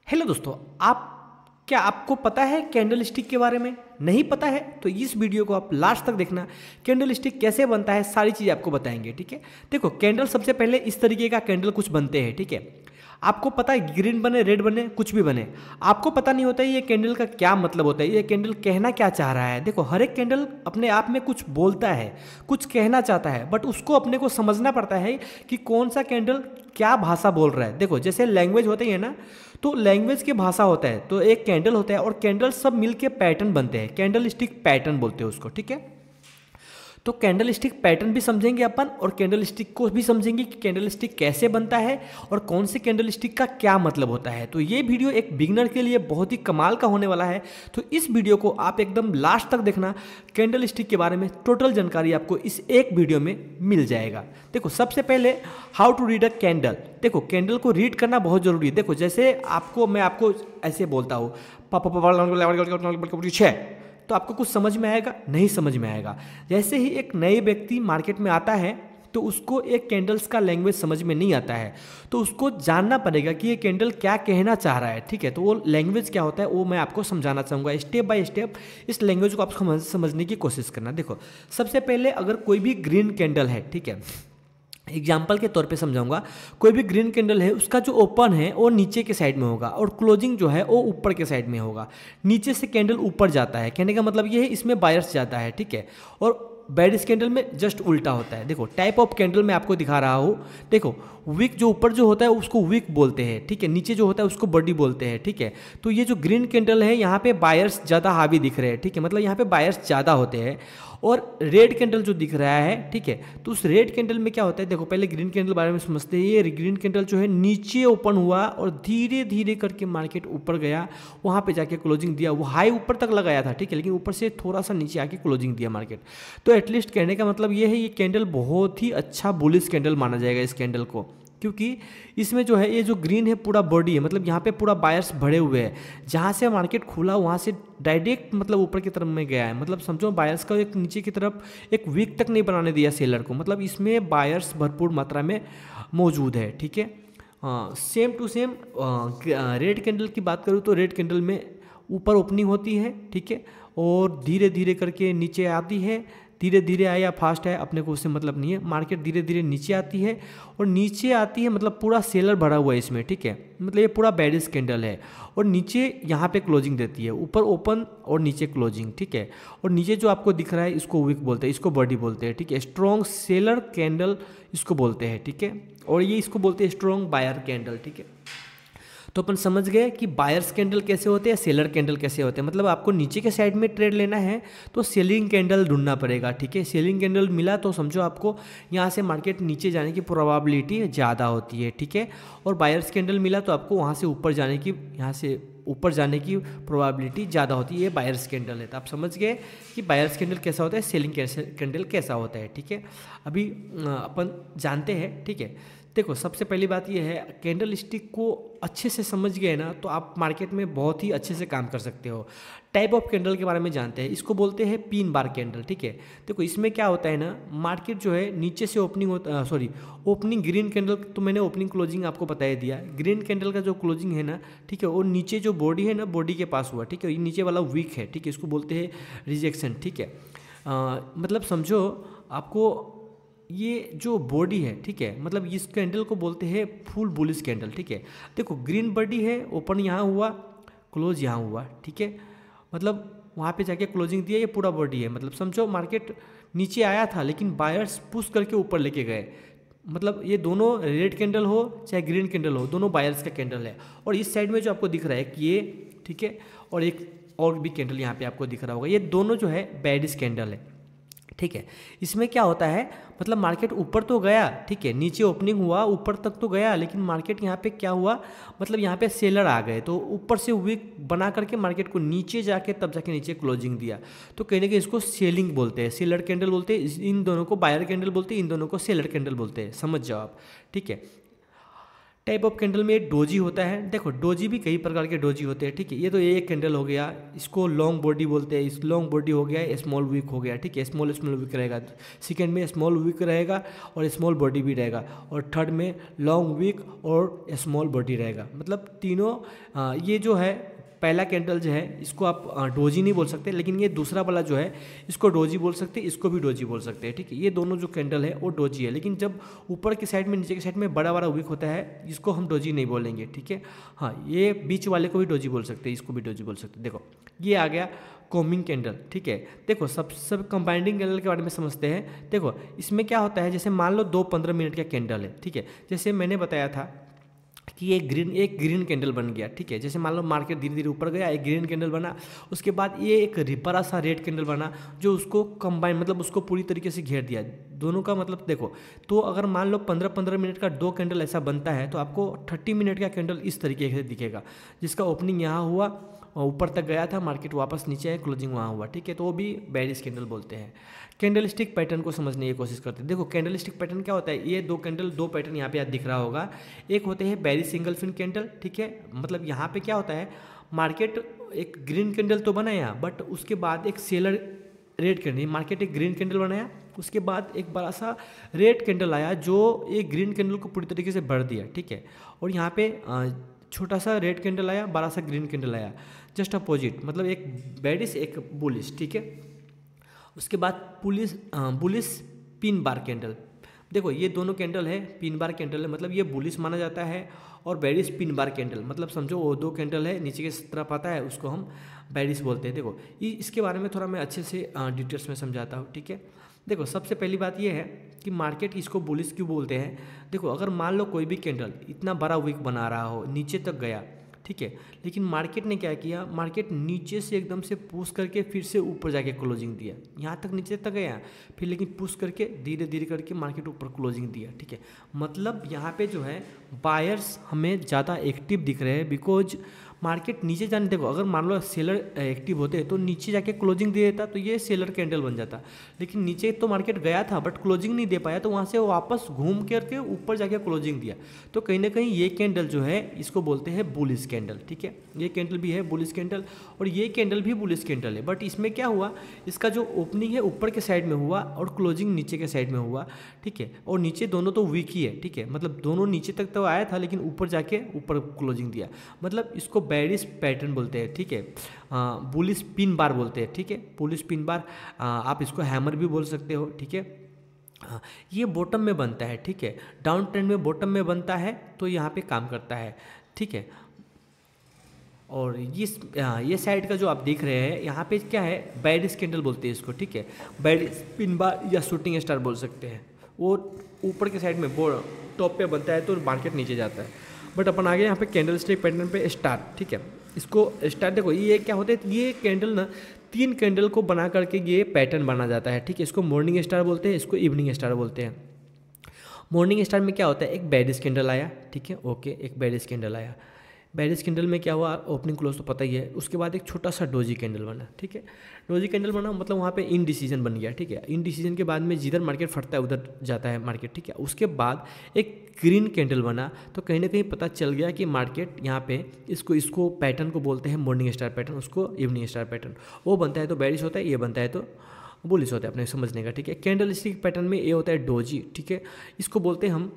Hello दोस्तों, क्या आपको पता है कैंडल स्टिक के बारे में? नहीं पता है तो इस वीडियो को आप लास्ट तक देखना। कैंडल स्टिक कैसे बनता है सारी चीज़ आपको बताएंगे, ठीक है। देखो, कैंडल सबसे पहले इस तरीके का कैंडल कुछ बनते हैं, ठीक है। आपको पता है ग्रीन बने, रेड बने, कुछ भी बने, आपको पता नहीं होता है ये कैंडल का क्या मतलब होता है, ये कैंडल कहना क्या चाह रहा है। देखो, हर एक कैंडल अपने आप में कुछ बोलता है, कुछ कहना चाहता है, बट उसको अपने को समझना पड़ता है कि कौन सा कैंडल क्या भाषा बोल रहा है। देखो, जैसे लैंग्वेज होते हैं ना, तो लैंग्वेज की भाषा होता है, तो एक कैंडल होता है और कैंडल सब मिलके पैटर्न बनते हैं, कैंडल स्टिक पैटर्न बोलते हैं उसको, ठीक है। तो कैंडल स्टिक पैटर्न भी समझेंगे अपन और कैंडल स्टिक को भी समझेंगे कि कैंडल स्टिक कैसे बनता है और कौन से कैंडल स्टिक का क्या मतलब होता है। तो ये वीडियो एक बिगनर के लिए बहुत ही कमाल का होने वाला है, तो इस वीडियो को आप एकदम लास्ट तक देखना। कैंडल स्टिक के बारे में टोटल जानकारी आपको इस एक वीडियो में मिल जाएगा। देखो, सबसे पहले how to read a candle. देखो, कैंडल को रीड करना बहुत जरूरी है। देखो, जैसे मैं आपको ऐसे बोलता हूँ तो आपको कुछ समझ में आएगा? नहीं समझ में आएगा। जैसे ही एक नए व्यक्ति मार्केट में आता है तो उसको एक कैंडल्स का लैंग्वेज समझ में नहीं आता है, तो उसको जानना पड़ेगा कि ये कैंडल क्या कहना चाह रहा है, ठीक है। तो वो लैंग्वेज क्या होता है वो मैं आपको समझाना चाहूँगा। स्टेप बाय स्टेप इस लैंग्वेज को आप समझने की कोशिश करना। देखो, सबसे पहले अगर कोई भी ग्रीन कैंडल है, ठीक है, एग्जाम्पल के तौर पे समझाऊंगा। कोई भी ग्रीन कैंडल है, उसका जो ओपन है वो नीचे के साइड में होगा और क्लोजिंग जो है वो ऊपर के साइड में होगा। नीचे से कैंडल ऊपर जाता है, कहने का मतलब ये है इसमें बायर्स जाता है, ठीक है। और बेरिश कैंडल में जस्ट उल्टा होता है। देखो, टाइप ऑफ कैंडल मैं आपको दिखा रहा हूँ। देखो, विक जो ऊपर जो होता है उसको विक बोलते हैं, ठीक है। नीचे जो होता है उसको बॉडी बोलते हैं, ठीक है। तो ये जो ग्रीन कैंडल है यहाँ पे बायर्स ज़्यादा हावी दिख रहे हैं, ठीक है, मतलब यहाँ पे बायर्स ज़्यादा होते हैं। और रेड कैंडल जो दिख रहा है, ठीक है, तो उस रेड कैंडल में क्या होता है। देखो, पहले ग्रीन कैंडल बारे में समझते हैं। ये ग्रीन कैंडल जो है नीचे ओपन हुआ और धीरे धीरे करके मार्केट ऊपर गया, वहाँ पे जाके क्लोजिंग दिया। वो हाई ऊपर तक लगाया था, ठीक है, लेकिन ऊपर से थोड़ा सा नीचे आके क्लोजिंग दिया मार्केट। तो एटलीस्ट कहने का मतलब ये है ये कैंडल बहुत ही अच्छा बुलिश कैंडल माना जाएगा इस कैंडल को, क्योंकि इसमें जो है ये जो ग्रीन है पूरा बॉडी है, मतलब यहाँ पे पूरा बायर्स भरे हुए हैं। जहाँ से मार्केट खुला वहाँ से डायरेक्ट मतलब ऊपर की तरफ में गया है। मतलब समझो बायर्स का एक नीचे की तरफ एक वीक तक नहीं बनाने दिया सेलर को, मतलब इसमें बायर्स भरपूर मात्रा में मौजूद है, ठीक है। Same to same red candle की बात करूँ तो रेड कैंडल में ऊपर ओपनिंग होती है, ठीक है, और धीरे धीरे करके नीचे आती है। धीरे धीरे आए या फास्ट है अपने को उससे मतलब नहीं है। मार्केट धीरे धीरे नीचे आती है और नीचे आती है मतलब पूरा सेलर भरा हुआ है इसमें, ठीक है, मतलब ये पूरा बेरिश कैंडल है। और नीचे यहाँ पे क्लोजिंग देती है, ऊपर ओपन और नीचे क्लोजिंग, ठीक है। और नीचे जो आपको दिख रहा है इसको विक बोलते हैं, इसको बॉडी बोलते हैं, ठीक है। स्ट्रॉन्ग सेलर कैंडल इसको बोलते हैं, ठीक है। और ये इसको बोलते हैं स्ट्रॉन्ग बायर कैंडल, ठीक है। तो अपन समझ गए कि बायर्स कैंडल कैसे होते हैं, सेलर कैंडल कैसे होते हैं। मतलब आपको नीचे के साइड में ट्रेड लेना है तो सेलिंग कैंडल ढूंढना पड़ेगा, ठीक है। सेलिंग कैंडल मिला तो समझो आपको यहाँ से मार्केट नीचे जाने की प्रोबेबिलिटी ज़्यादा होती है, ठीक है। और बायर्स कैंडल मिला तो आपको वहाँ से ऊपर जाने की प्रोबेबिलिटी ज़्यादा होती है। ये बायर्स कैंडल है। तो आप समझ गए कि बायर्स कैंडल कैसा होता है, सेलिंग कैंडल कैसा होता है, ठीक है। अभी अपन जानते हैं, ठीक है। देखो, सबसे पहली बात यह है, कैंडल स्टिक को अच्छे से समझ गए ना तो आप मार्केट में बहुत ही अच्छे से काम कर सकते हो। टाइप ऑफ कैंडल के बारे में जानते हैं, इसको बोलते हैं पिन बार कैंडल, ठीक है। देखो, इसमें क्या होता है ना, मार्केट जो है नीचे से ओपनिंग ग्रीन कैंडल तो मैंने ओपनिंग क्लोजिंग आपको बता ही दिया। ग्रीन कैंडल का जो क्लोजिंग है ना, ठीक है, वो नीचे जो बॉडी है ना, बॉडी के पास हुआ, ठीक है। ये नीचे वाला वीक है, ठीक है, इसको बोलते हैं रिजेक्शन, ठीक है। मतलब समझो आपको ये जो बॉडी है, ठीक है, मतलब इस कैंडल को बोलते हैं फुल बुलिश कैंडल, ठीक है। देखो, ग्रीन बॉडी है, ओपन यहाँ हुआ, क्लोज यहाँ हुआ, ठीक है, मतलब वहाँ पे जाके क्लोजिंग दिया, ये पूरा बॉडी है। मतलब समझो मार्केट नीचे आया था लेकिन बायर्स पुश करके ऊपर लेके गए। मतलब ये दोनों रेड कैंडल हो चाहे ग्रीन कैंडल हो, दोनों बायर्स का कैंडल है। और इस साइड में जो आपको दिख रहा है कि ये, ठीक है, और एक और भी कैंडल यहाँ पे आपको दिख रहा होगा, ये दोनों जो है बेरिश कैंडल है, ठीक है। इसमें क्या होता है, मतलब मार्केट ऊपर तो गया, ठीक है, नीचे ओपनिंग हुआ, ऊपर तक तो गया, लेकिन मार्केट यहाँ पे क्या हुआ, मतलब यहाँ पे सेलर आ गए तो ऊपर से वीक बना करके मार्केट को नीचे जाके तब जाके नीचे क्लोजिंग दिया। तो कहने के इसको सेलिंग बोलते हैं, सेलर कैंडल बोलते हैं। इन दोनों को बायर कैंडल बोलते हैं, इन दोनों को सेलर कैंडल बोलते हैं। समझ जाओ आप, ठीक है। टाइप ऑफ कैंडल में डोजी होता है। देखो डोजी भी कई प्रकार के डोजी होते हैं, ठीक है। ये तो एक कैंडल हो गया, इसको लॉन्ग बॉडी बोलते हैं, इस लॉन्ग बॉडी हो गया, स्मॉल विक हो गया, ठीक है। स्मॉल विक रहेगा, सेकेंड में स्मॉल विक रहेगा और स्मॉल बॉडी भी रहेगा, और थर्ड में लॉन्ग विक और स्मॉल बॉडी रहेगा। मतलब तीनों ये जो है पहला कैंडल जो है इसको आप डोजी नहीं बोल सकते, लेकिन ये दूसरा वाला जो है इसको डोजी बोल सकते हैं, इसको भी डोजी बोल सकते हैं, ठीक है। ये दोनों जो कैंडल है वो डोजी है, लेकिन जब ऊपर की साइड में नीचे की साइड में बड़ा बड़ा विक होता है इसको हम डोजी नहीं बोलेंगे, ठीक है। हाँ, ये बीच वाले को भी डोजी बोल सकते हैं, इसको भी डोजी बोल सकते हैं। देखो ये आ गया कॉम्बिंग कैंडल, ठीक है। देखो सब कंबाइंडिंग कैंडल के बारे में समझते हैं। देखो इसमें क्या होता है, जैसे मान लो 2-15 मिनट का कैंडल है, ठीक है। जैसे मैंने बताया था कि एक ग्रीन कैंडल बन गया, ठीक है। जैसे मान लो मार्केट धीरे धीरे ऊपर गया, एक ग्रीन कैंडल बना, उसके बाद ये एक बड़ा सा रेड कैंडल बना जो उसको कंबाइन मतलब उसको पूरी तरीके से घेर दिया दोनों का। मतलब देखो, तो अगर मान लो 15-15 मिनट का 2 कैंडल ऐसा बनता है तो आपको 30 मिनट का कैंडल इस तरीके से दिखेगा, जिसका ओपनिंग यहाँ हुआ और ऊपर तक गया था, मार्केट वापस नीचे है, क्लोजिंग वहाँ हुआ, ठीक है। तो वो भी बेरिश कैंडल बोलते हैं। कैंडल स्टिक पैटर्न को समझने की कोशिश करते हैं। देखो कैंडल स्टिक पैटर्न क्या होता है, ये दो पैटर्न यहाँ पे दिख रहा होगा। एक होते हैं बेरिश सिंगल फिन कैंडल, ठीक है। मतलब यहाँ पे क्या होता है, मार्केट एक ग्रीन कैंडल तो बनाया, बट उसके बाद एक सेलर रेड कैंडल, मार्केट एक ग्रीन कैंडल बनाया, उसके बाद एक बड़ा सा रेड कैंडल आया जो एक ग्रीन कैंडल को पूरी तरीके से भर दिया, ठीक है। और यहाँ पे छोटा सा रेड कैंडल आया, बड़ा सा ग्रीन कैंडल आया, जस्ट अपोजिट, मतलब एक बेरिश एक बुलिश, ठीक है। उसके बाद बुलिश पिन बार कैंडल। देखो ये दोनों कैंडल है, पिन बार कैंडल है, मतलब ये बुलिश माना जाता है, और बेरिश पिन बार कैंडल, मतलब समझो वो 2 कैंडल है, नीचे की तरफ आता है, उसको हम बेरिश बोलते हैं। देखो इसके बारे में थोड़ा मैं अच्छे से डिटेल्स में समझाता हूँ, ठीक है। देखो सबसे पहली बात ये है कि मार्केट इसको बुलिश क्यों बोलते हैं। देखो अगर मान लो कोई भी कैंडल इतना बड़ा विक बना रहा हो, नीचे तक गया, ठीक है, लेकिन मार्केट ने क्या किया, मार्केट नीचे से एकदम से पुश करके फिर से ऊपर जाके क्लोजिंग दिया, यहाँ तक नीचे तक गया, फिर लेकिन पुश करके धीरे धीरे करके मार्केट ऊपर क्लोजिंग दिया, ठीक है। मतलब यहाँ पे जो है बायर्स हमें ज़्यादा एक्टिव दिख रहे हैं, बिकॉज मार्केट नीचे जाने, देखो अगर मान लो सेलर एक्टिव होते तो नीचे जाके क्लोजिंग दे देता तो ये सेलर कैंडल बन जाता, लेकिन नीचे तो मार्केट गया था बट क्लोजिंग नहीं दे पाया, तो वहाँ से वापस घूम करके ऊपर जाके क्लोजिंग दिया। तो कहीं ना कहीं ये कैंडल जो है इसको बोलते हैं बुलिश कैंडल, ठीक है। ये कैंडल भी है बुलिश कैंडल, और ये कैंडल भी बुलिश कैंडल है, बट इसमें क्या हुआ, इसका जो ओपनिंग है ऊपर के साइड में हुआ और क्लोजिंग नीचे के साइड में हुआ, ठीक है। और नीचे दोनों तो वीक ही है, ठीक है, मतलब दोनों नीचे तक तो आया था लेकिन ऊपर जाके ऊपर क्लोजिंग दिया, मतलब इसको बेरिश पैटर्न बोलते हैं, ठीक है। बुलिश पिन बार बोलते हैं, ठीक है। बुलिश पिन बार, आप इसको हैमर भी बोल सकते हो, ठीक है। ये बॉटम में बनता है, ठीक है, डाउन ट्रेंड में बॉटम में बनता है, तो यहाँ पे काम करता है, ठीक है। और ये साइड का जो आप देख रहे हैं यहाँ पे क्या है, बेरिश कैंडल बोलते हैं इसको, ठीक है। बेरिश पिन बार या शूटिंग स्टार बोल सकते हैं। वो ऊपर के साइड में टॉप पे बनता है तो मार्केट नीचे जाता है, बट अपन आगे यहाँ पे कैंडल स्टिक पैटर्न पे स्टार, ठीक है। इसको स्टार, देखो ये क्या होता है, ये कैंडल ना 3 कैंडल को बना करके ये पैटर्न बना जाता है, ठीक है। इसको मॉर्निंग स्टार बोलते हैं, इसको इवनिंग स्टार बोलते हैं। मॉर्निंग स्टार में क्या होता है, एक बेरिश कैंडल आया, ठीक है, ओके, एक बेरिश कैंडल आया, बेरिश कैंडल में क्या हुआ, ओपनिंग क्लोज तो पता ही है। उसके बाद एक छोटा सा डोजी कैंडल बना, ठीक है। डोजी कैंडल बना मतलब वहाँ पे इनडिसीजन बन गया, ठीक है। इनडिसीजन के बाद में जिधर मार्केट फटता है उधर जाता है मार्केट, ठीक है। उसके बाद एक ग्रीन कैंडल बना, तो कहीं ना कहीं पता चल गया कि मार्केट यहाँ पे इसको पैटर्न को बोलते हैं मॉर्निंग स्टार पैटर्न, उसको इवनिंग स्टार पैटर्न। वो बनता है तो बेरिश होता है, ये बनता है तो बुलिश होता है, अपने समझने का, ठीक है। कैंडल स्टिक पैटर्न में ये होता है डोजी, ठीक है। इसको बोलते हैं हम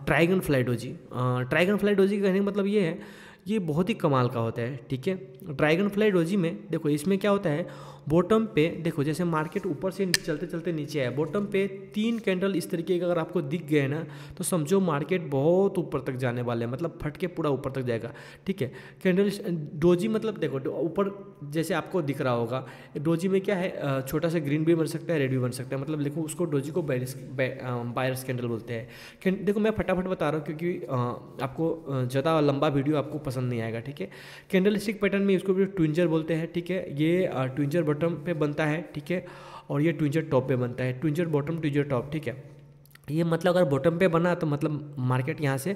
dragon fly doji. Dragon fly doji का कहने का मतलब ये है, ये बहुत ही कमाल का होता है, ठीक है। ड्रैगन फ्लाई डोजी में देखो इसमें क्या होता है, बॉटम पे देखो जैसे मार्केट ऊपर से चलते चलते नीचे आया, बॉटम पे 3 कैंडल इस तरीके का अगर आपको दिख गए ना तो समझो मार्केट बहुत ऊपर तक जाने वाले हैं, मतलब फट के पूरा ऊपर तक जाएगा, ठीक है। कैंडल डोजी मतलब देखो ऊपर जैसे आपको दिख रहा होगा, डोजी में क्या है, छोटा सा ग्रीन भी बन सकता है, रेड भी बन सकता है, मतलब देखो उसको डोजी को बायर्स कैंडल बोलते हैं। देखो मैं फटाफट बता रहा हूँ क्योंकि आपको ज़्यादा लंबा वीडियो आपको पसंद नहीं आएगा, ठीक है। कैंडल स्टिक पैटर्न में इसको भी ट्विंजर बोलते हैं, ठीक है। ये ट्विंजर बॉटम पे बनता है, ठीक है, और ये ट्विंजर टॉप पे बनता है, ट्विंजर बॉटम ट्विंजर टॉप, ठीक है। ये मतलब अगर बॉटम पे बना तो मतलब मार्केट यहाँ से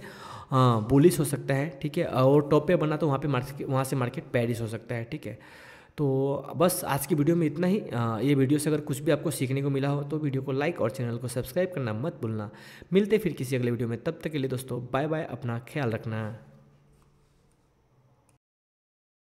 बुलिश हो सकता है, ठीक है, और टॉप पे बना तो वहाँ से मार्केट बेरिश हो सकता है, ठीक है। तो बस आज की वीडियो में इतना ही। ये वीडियो से अगर कुछ भी आपको सीखने को मिला हो तो वीडियो को लाइक और चैनल को सब्सक्राइब करना मत भूलना। मिलते फिर किसी अगले वीडियो में, तब तक के लिए दोस्तों बाय बाय, अपना ख्याल रखना।